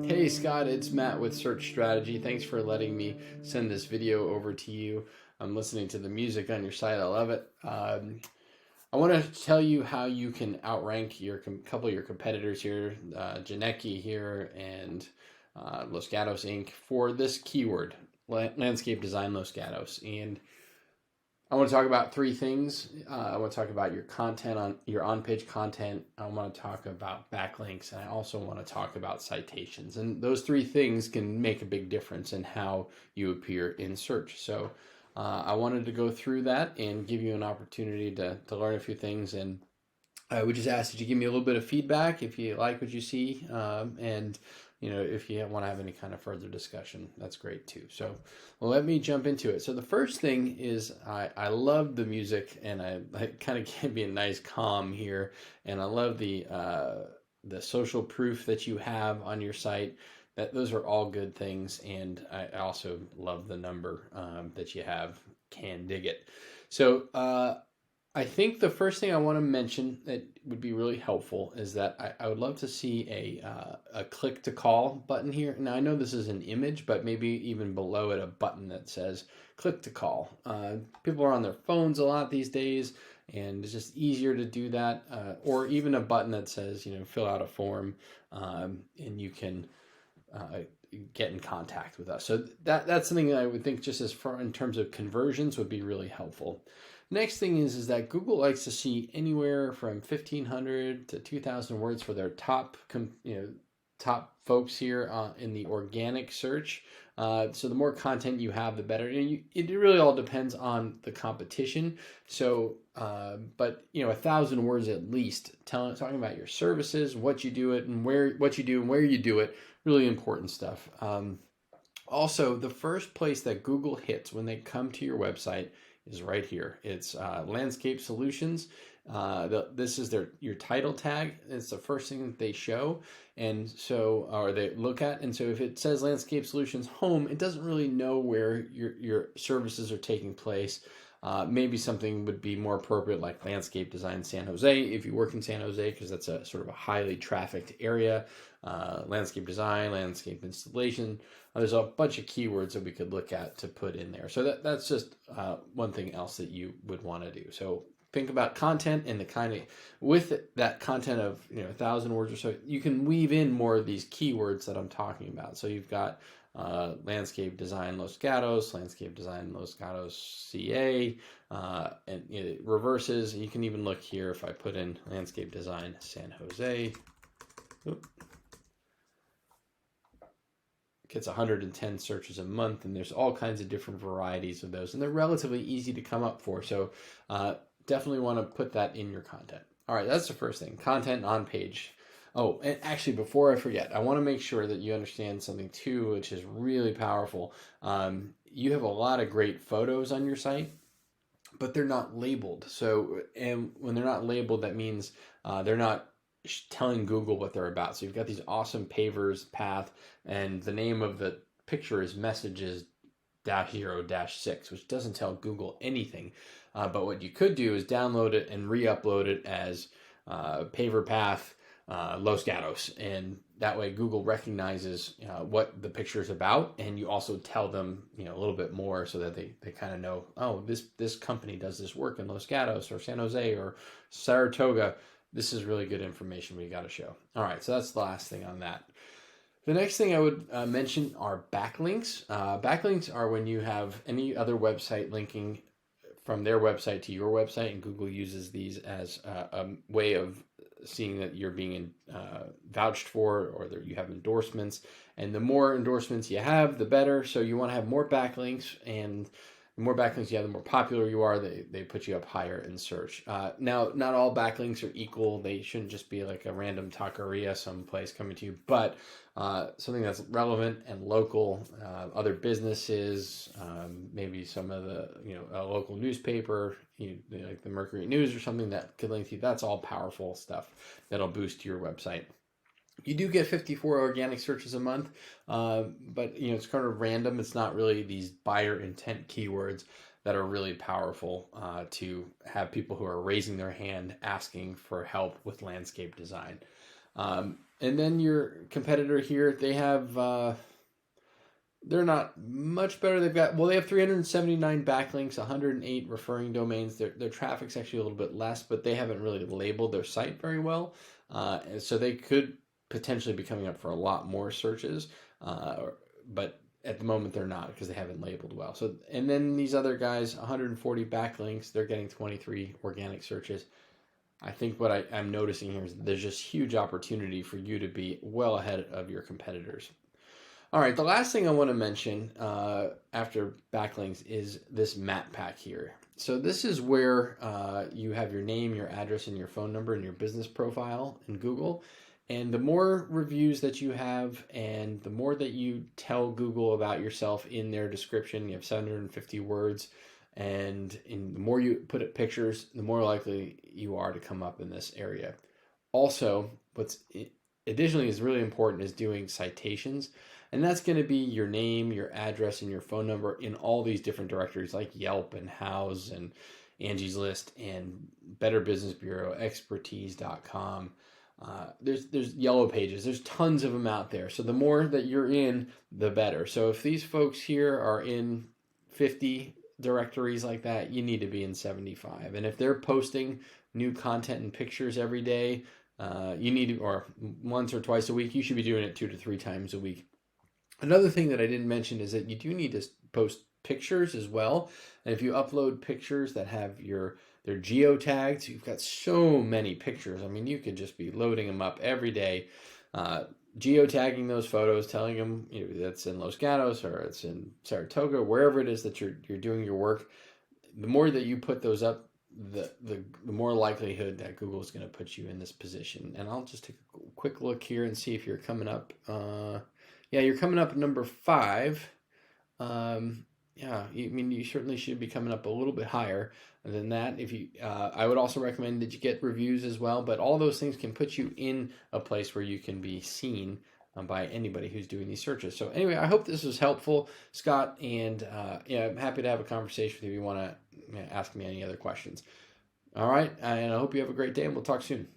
Hey Scott, it's Matt with Search Strategy. Thanks for letting me send this video over to you. I'm listening to the music on your site. I love it. I want to tell you how you can outrank your couple of your competitors here, Janecki here and Los Gatos Inc. for this keyword, landscape design Los Gatos. And I want to talk about three things. I want to talk about your content on your on-page content. I want to talk about backlinks, and I also want to talk about citations. And those three things can make a big difference in how you appear in search. So I wanted to go through that and give you an opportunity to learn a few things. And I would just ask that you give me a little bit of feedback if you like what you see, and if you want to have any kind of further discussion, that's great too. So, well, let me jump into it. So the first thing is I love the music, and I kind of can be a nice calm here, and I love the social proof that you have on your site. Those are all good things, and I also love the number that you have. Can dig it. So I think the first thing I want to mention that would be really helpful is that I would love to see a click to call button here. Now I know this is an image, but maybe even below it a button that says click to call. People are on their phones a lot these days, and it's just easier to do that. Or even a button that says fill out a form, and you can get in contact with us. So that's something that I would think just as far in terms of conversions would be really helpful. Next thing is that Google likes to see anywhere from 1,500 to 2,000 words for their top folks here in the organic search. So the more content you have, the better. And it really all depends on the competition. So, but 1,000 words at least, talking about your services, what you do it, and where you do it. Really important stuff. Also, the first place that Google hits when they come to your website is right here. It's landscape solutions. This is your title tag. It's the first thing that they show, and so or they look at. And so if it says landscape solutions home, it doesn't really know where your services are taking place. Maybe something would be more appropriate like landscape design San Jose if you work in San Jose, because that's a sort of a highly trafficked area. Landscape design, landscape installation. There's a bunch of keywords that we could look at to put in there. So that's just one thing else that you would want to do. So think about content and the kind of, with that content of 1,000 words or so, you can weave in more of these keywords that I'm talking about. So you've got landscape design Los Gatos, landscape design Los Gatos CA, and it reverses. You can even look here if I put in landscape design San Jose. Oop. Gets 110 searches a month, and there's all kinds of different varieties of those, and they're relatively easy to come up for. So definitely want to put that in your content. All right, that's the first thing, content on page. Oh, and actually, before I forget, I want to make sure that you understand something too, which is really powerful. You have a lot of great photos on your site, but they're not labeled. So, and when they're not labeled, that means they're not telling Google what they're about. So you've got these awesome pavers path, and the name of the picture is messages -0-6, which doesn't tell Google anything. But what you could do is download it and re-upload it as paver path Los Gatos, and that way Google recognizes what the picture is about, and you also tell them a little bit more so that they kind of know, oh, this company does this work in Los Gatos or San Jose or Saratoga. This is really good information we got to show. All right, so that's the last thing on that. The next thing I would mention are backlinks. Backlinks are when you have any other website linking from their website to your website, and Google uses these as a way of seeing that you're being vouched for, or that you have endorsements. And the more endorsements you have, the better. So you want to have more backlinks, and the more backlinks you have, the more popular you are. They put you up higher in search. Now, not all backlinks are equal. They shouldn't just be like a random taqueria someplace coming to you, but something that's relevant and local, other businesses, maybe some of the, a local newspaper, like the Mercury News or something that could link to you. That's all powerful stuff that'll boost your website. You do get 54 organic searches a month, but it's kind of random. It's not really these buyer intent keywords that are really powerful to have people who are raising their hand asking for help with landscape design. And And then your competitor here, they have, they're not much better. They have 379 backlinks, 108 referring domains. Their traffic's actually a little bit less, but they haven't really labeled their site very well. And so they could potentially be coming up for a lot more searches, but at the moment they're not because they haven't labeled well. So, and then these other guys, 140 backlinks, they're getting 23 organic searches. I think what I'm noticing here is there's just huge opportunity for you to be well ahead of your competitors. All right, the last thing I want to mention after backlinks is this map pack here. So this is where you have your name, your address, and your phone number and your business profile in Google. And the more reviews that you have and the more that you tell Google about yourself in their description, you have 750 words, and the more you put up pictures, the more likely you are to come up in this area. Also, what's additionally is really important is doing citations. And that's going to be your name, your address, and your phone number in all these different directories like Yelp and Houzz and Angie's List and Better Business Bureau, expertise.com. There's Yellow Pages. There's tons of them out there. So the more that you're in, the better. So if these folks here are in 50 directories like that, you need to be in 75. And if they're posting new content and pictures every day, you need to, or once or twice a week, you should be doing it 2 to 3 times a week. Another thing that I didn't mention is that you do need to post pictures as well. And if you upload pictures that have they're geotagged, you've got so many pictures. I mean, you could just be loading them up every day, geotagging those photos, telling them that's in Los Gatos or it's in Saratoga, wherever it is that you're doing your work. The more that you put those up, the more likelihood that Google is going to put you in this position. And I'll just take a quick look here and see if you're coming up. Yeah, you're coming up at number 5. You certainly should be coming up a little bit higher than that. If you, I would also recommend that you get reviews as well. But all those things can put you in a place where you can be seen by anybody who's doing these searches. So anyway, I hope this was helpful, Scott. And I'm happy to have a conversation with you if you want to ask me any other questions. All right, and I hope you have a great day, and we'll talk soon.